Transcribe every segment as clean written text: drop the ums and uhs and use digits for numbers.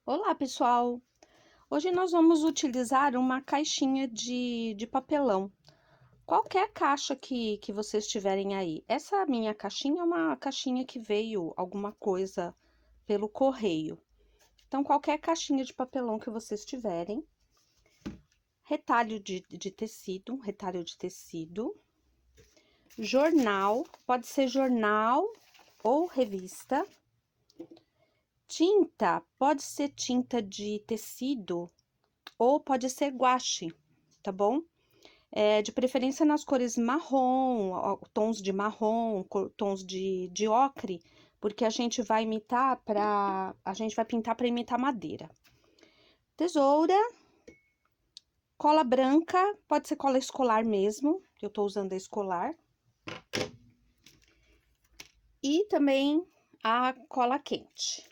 Olá, pessoal! Hoje nós vamos utilizar uma caixinha de papelão. Qualquer caixa que vocês tiverem aí. Essa minha caixinha é uma caixinha que veio alguma coisa pelo correio. Então, qualquer caixinha de papelão que vocês tiverem. Retalho de tecido, um retalho de tecido. Jornal, pode ser jornal ou revista. Tinta, pode ser tinta de tecido ou pode ser guache, tá bom? De preferência nas cores marrom, tons de marrom, tons de ocre, porque a gente vai imitar a gente vai pintar para imitar madeira. Tesoura, cola branca, pode ser cola escolar mesmo, que eu tô usando a escolar. E também a cola quente.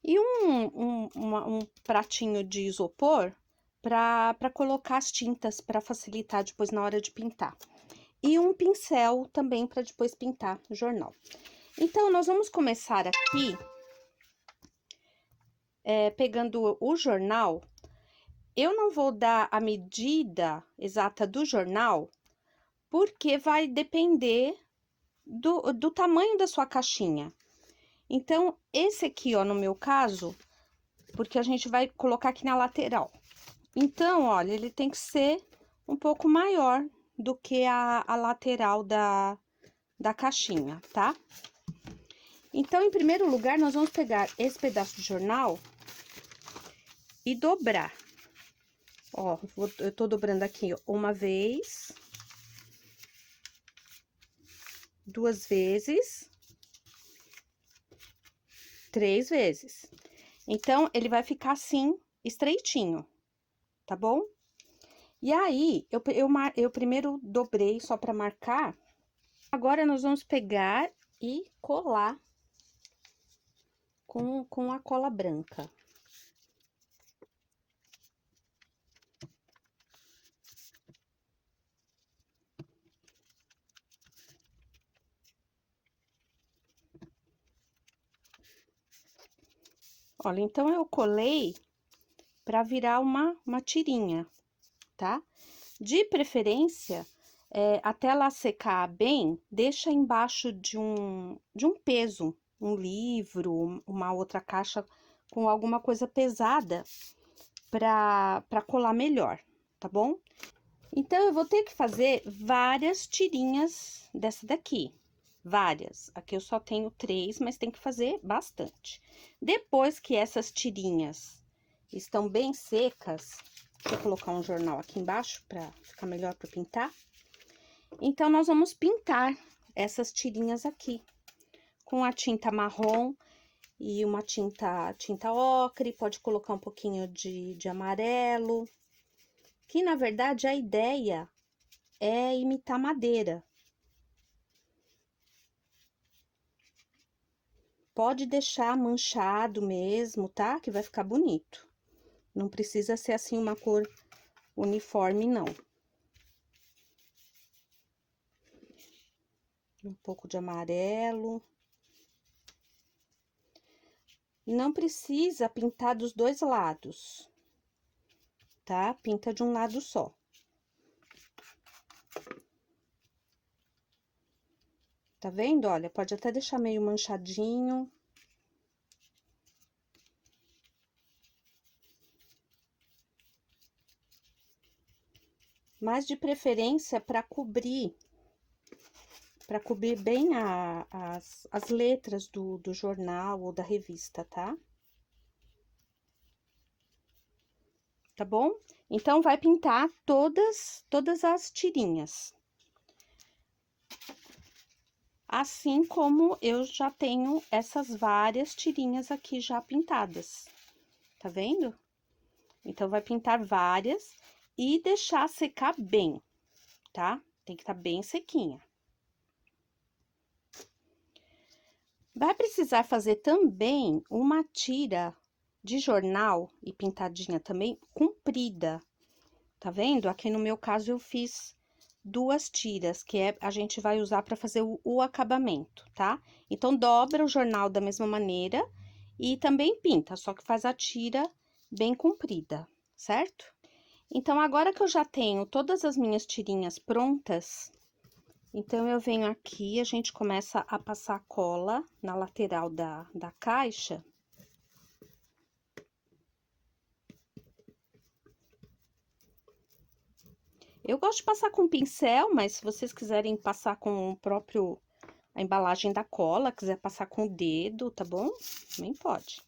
E um pratinho de isopor para colocar as tintas, para facilitar depois na hora de pintar. E um pincel também para depois pintar o jornal. Então, nós vamos começar aqui, pegando o jornal. Eu não vou dar a medida exata do jornal, porque vai depender do tamanho da sua caixinha. Então, esse aqui, ó, no meu caso, porque a gente vai colocar aqui na lateral. Então, olha, ele tem que ser um pouco maior do que a lateral da caixinha, tá? Então, em primeiro lugar, nós vamos pegar esse pedaço de jornal e dobrar. Ó, eu tô dobrando aqui uma vez, duas vezes, três vezes. Então, ele vai ficar assim, estreitinho, tá bom? E aí, eu primeiro dobrei só pra marcar. Agora, nós vamos pegar e colar com a cola branca. Olha, então, eu colei pra virar uma tirinha, tá? De preferência, até ela secar bem, deixa embaixo de um peso, um livro, uma outra caixa com alguma coisa pesada para colar melhor, tá bom? Então, eu vou ter que fazer várias tirinhas dessa daqui, várias. Aqui eu só tenho 3, mas tem que fazer bastante. Depois que essas tirinhas estão bem secas, deixa eu colocar um jornal aqui embaixo para ficar melhor para pintar. Então, nós vamos pintar essas tirinhas aqui com a tinta marrom e uma tinta ocre, pode colocar um pouquinho de amarelo, que na verdade a ideia é imitar madeira. Pode deixar manchado mesmo, tá? Que vai ficar bonito. Não precisa ser assim uma cor uniforme, não. Um pouco de amarelo. Não precisa pintar dos dois lados, tá? Pinta de um lado só. Tá vendo? Olha, pode até deixar meio manchadinho. Mas de preferência para cobrir bem as letras do jornal ou da revista, tá? Tá bom? Então, vai pintar todas as tirinhas. Assim como eu já tenho essas várias tirinhas aqui já pintadas, tá vendo? Então, vai pintar várias e deixar secar bem, tá? Tem que estar bem sequinha. Vai precisar fazer também uma tira de jornal e pintadinha também comprida, tá vendo? Aqui no meu caso eu fiz 2 tiras, que a gente vai usar para fazer o acabamento, tá? Então, dobra o jornal da mesma maneira e também pinta, só que faz a tira bem comprida, certo? Então, agora que eu já tenho todas as minhas tirinhas prontas, então, eu venho aqui, a gente começa a passar cola na lateral da caixa. Eu gosto de passar com pincel, mas se vocês quiserem passar com o próprio, a embalagem da cola, quiser passar com o dedo, tá bom? Também pode.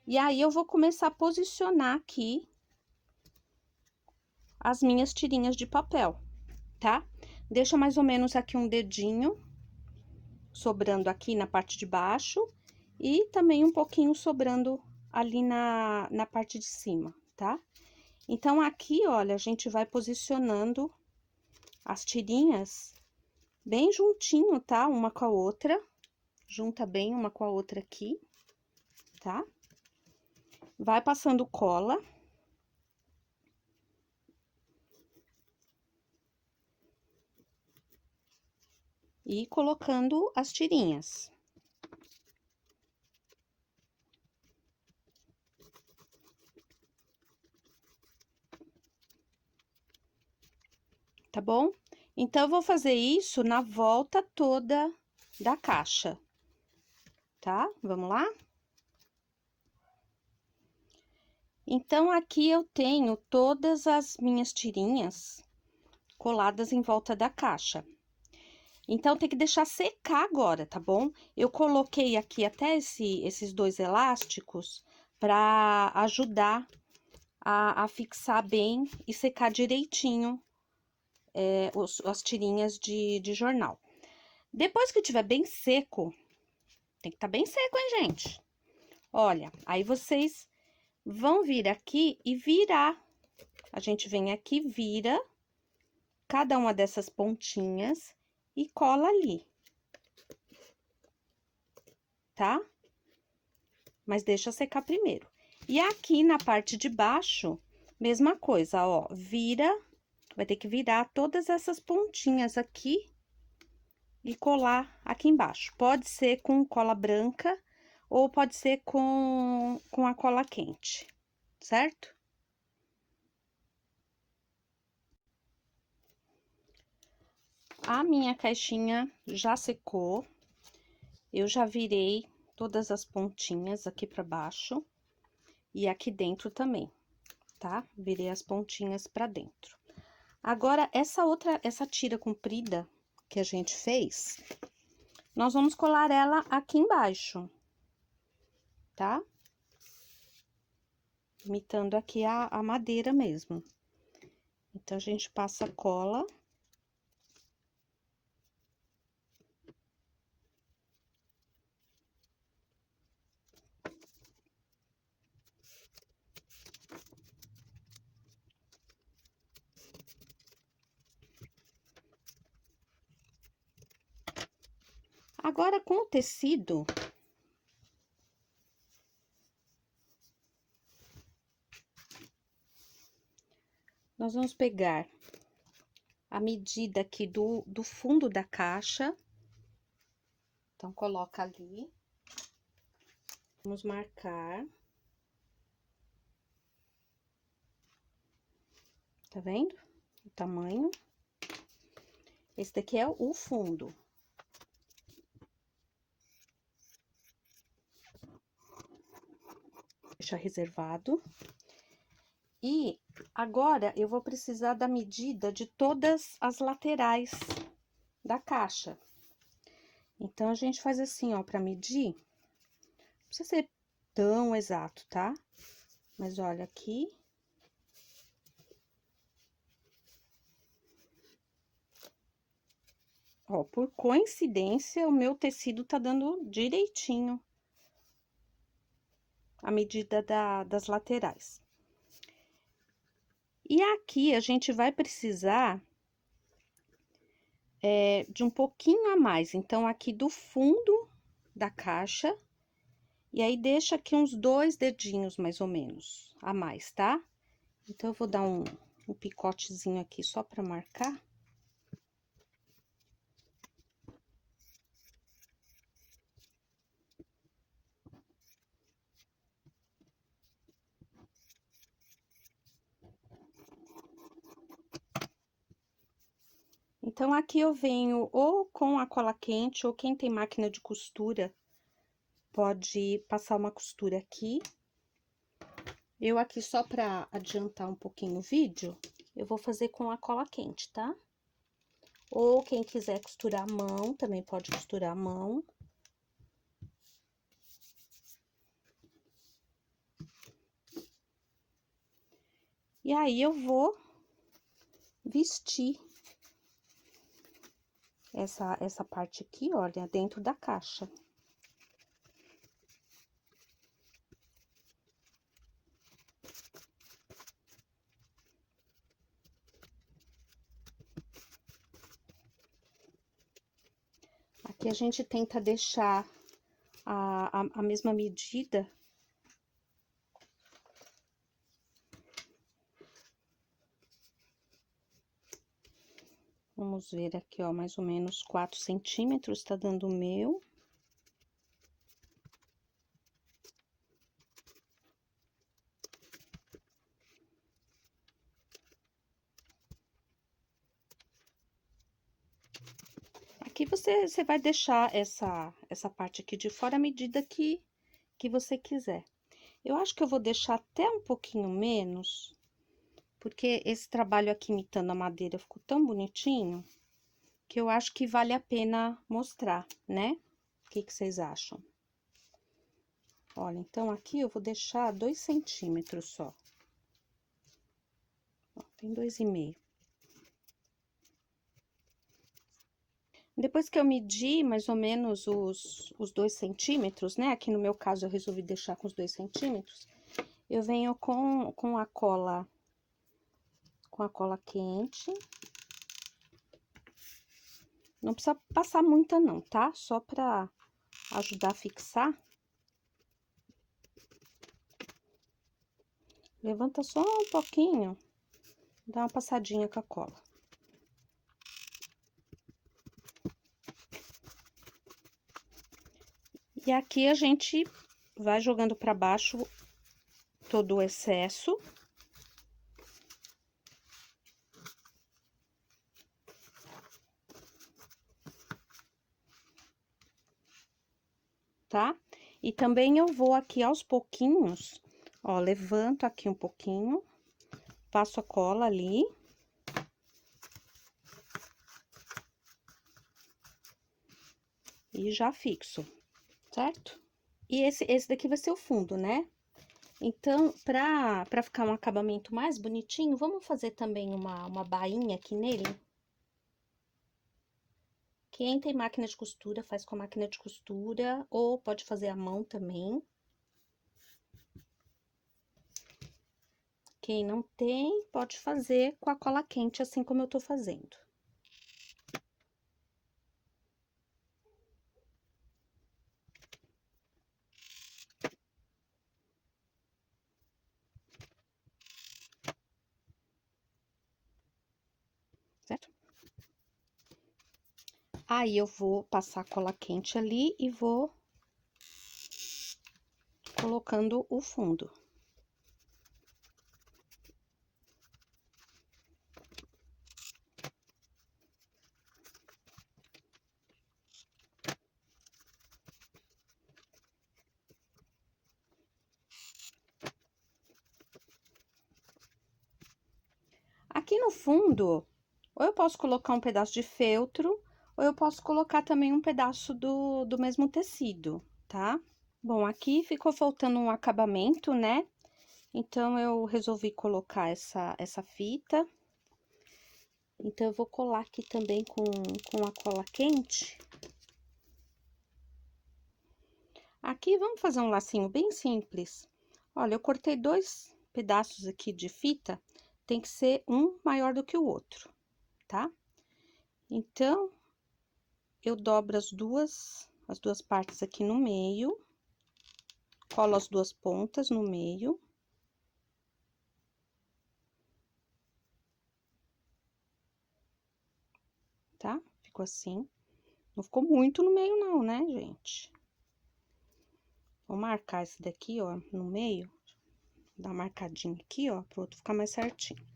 E aí, eu vou começar a posicionar aqui as minhas tirinhas de papel, tá? Deixa mais ou menos aqui um dedinho sobrando aqui na parte de baixo e também um pouquinho sobrando ali na parte de cima, tá? Então, aqui, olha, a gente vai posicionando as tirinhas bem juntinho, tá? Uma com a outra, junta bem uma com a outra aqui, tá? Vai passando cola. E colocando as tirinhas. Tá bom? Então, eu vou fazer isso na volta toda da caixa, tá? Vamos lá? Então, aqui eu tenho todas as minhas tirinhas coladas em volta da caixa. Então, tem que deixar secar agora, tá bom? Eu coloquei aqui até esses dois elásticos para ajudar a fixar bem e secar direitinho as tirinhas de jornal. Depois que tiver bem seco, tem que estar bem seco, hein, gente? Olha, aí vocês vão vir aqui e virar. A gente vem aqui, vira cada uma dessas pontinhas e cola ali, tá? Mas deixa secar primeiro. E aqui na parte de baixo, mesma coisa, ó, vira, vai ter que virar todas essas pontinhas aqui e colar aqui embaixo. Pode ser com cola branca ou pode ser com a cola quente, certo? A minha caixinha já secou, eu já virei todas as pontinhas aqui pra baixo e aqui dentro também, tá? Virei as pontinhas pra dentro. Agora, essa tira comprida que a gente fez, nós vamos colar ela aqui embaixo, tá? Imitando aqui a madeira mesmo. Então, a gente passa cola. Agora, com o tecido, nós vamos pegar a medida aqui do fundo da caixa. Então, coloca ali. Vamos marcar. Tá vendo? O tamanho. Esse daqui é o fundo. Deixa reservado. E agora, eu vou precisar da medida de todas as laterais da caixa. Então, a gente faz assim, ó, pra medir. Não precisa ser tão exato, tá? Mas olha aqui. Ó, por coincidência, o meu tecido tá dando direitinho a medida das laterais. E aqui, a gente vai precisar de um pouquinho a mais. Então, aqui do fundo da caixa, e aí, deixa aqui uns 2 dedinhos, mais ou menos, a mais, tá? Então, eu vou dar um picotezinho aqui só pra marcar. Então, aqui eu venho ou com a cola quente, ou quem tem máquina de costura, pode passar uma costura aqui. Eu aqui, só pra adiantar um pouquinho o vídeo, eu vou fazer com a cola quente, tá? Ou quem quiser costurar à mão, também pode costurar à mão. E aí, eu vou vestir essa parte aqui, olha, dentro da caixa. Aqui a gente tenta deixar a mesma medida. Vamos ver aqui, ó, mais ou menos 4 centímetros, tá dando o meu. Aqui você vai deixar essa parte aqui de fora à medida que você quiser. Eu acho que eu vou deixar até um pouquinho menos, porque esse trabalho aqui imitando a madeira ficou tão bonitinho, que eu acho que vale a pena mostrar, né? O que vocês acham? Olha, então aqui eu vou deixar 2 centímetros só. Ó, tem 2,5. Depois que eu medi mais ou menos os 2 centímetros, né? Aqui no meu caso eu resolvi deixar com os 2 centímetros. Eu venho com a cola quente. Não precisa passar muita não, tá? Só pra ajudar a fixar. Levanta só um pouquinho, dá uma passadinha com a cola. E aqui a gente vai jogando pra baixo todo o excesso. Tá? E também eu vou aqui aos pouquinhos, ó, levanto aqui um pouquinho, passo a cola ali. E já fixo, certo? E esse daqui vai ser o fundo, né? Então, pra ficar um acabamento mais bonitinho, vamos fazer também uma bainha aqui nele. Quem tem máquina de costura, faz com a máquina de costura, ou pode fazer à mão também. Quem não tem, pode fazer com a cola quente, assim como eu tô fazendo. Certo? Aí, eu vou passar a cola quente ali e vou colocando o fundo. Aqui no fundo, ou eu posso colocar um pedaço de feltro, ou eu posso colocar também um pedaço do mesmo tecido, tá? Bom, aqui ficou faltando um acabamento, né? Então, eu resolvi colocar essa fita. Então, eu vou colar aqui também com a cola quente. Aqui, vamos fazer um lacinho bem simples. Olha, eu cortei 2 pedaços aqui de fita, tem que ser um maior do que o outro, tá? Então, eu dobro as duas partes aqui no meio, colo as 2 pontas no meio. Tá? Ficou assim. Não ficou muito no meio não, né, gente? Vou marcar esse daqui, ó, no meio. Dar uma marcadinha aqui, ó, pro outro ficar mais certinho.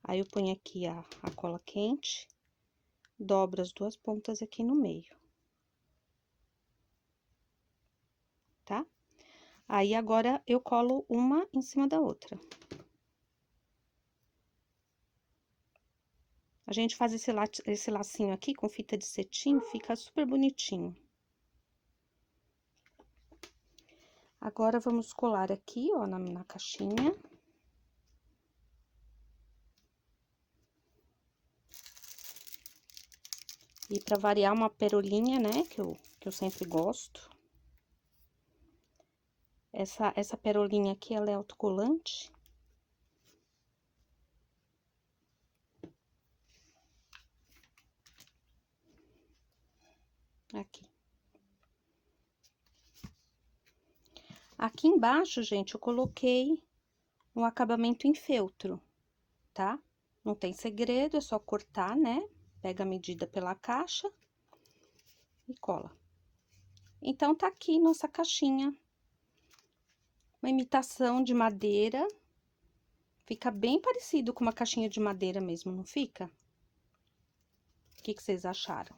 Aí, eu ponho aqui a cola quente, dobro as duas pontas aqui no meio. Tá? Aí, agora, eu colo uma em cima da outra. A gente faz esse lacinho aqui com fita de cetim, fica super bonitinho. Agora, vamos colar aqui, ó, na caixinha. E pra variar, uma perolinha, né, que eu sempre gosto. Essa perolinha aqui, ela é autocolante. Aqui. Aqui embaixo, gente, eu coloquei um acabamento em feltro, tá? Não tem segredo, é só cortar, né? Pega a medida pela caixa e cola. Então, tá aqui nossa caixinha. Uma imitação de madeira. Fica bem parecido com uma caixinha de madeira mesmo, não fica? O que vocês acharam?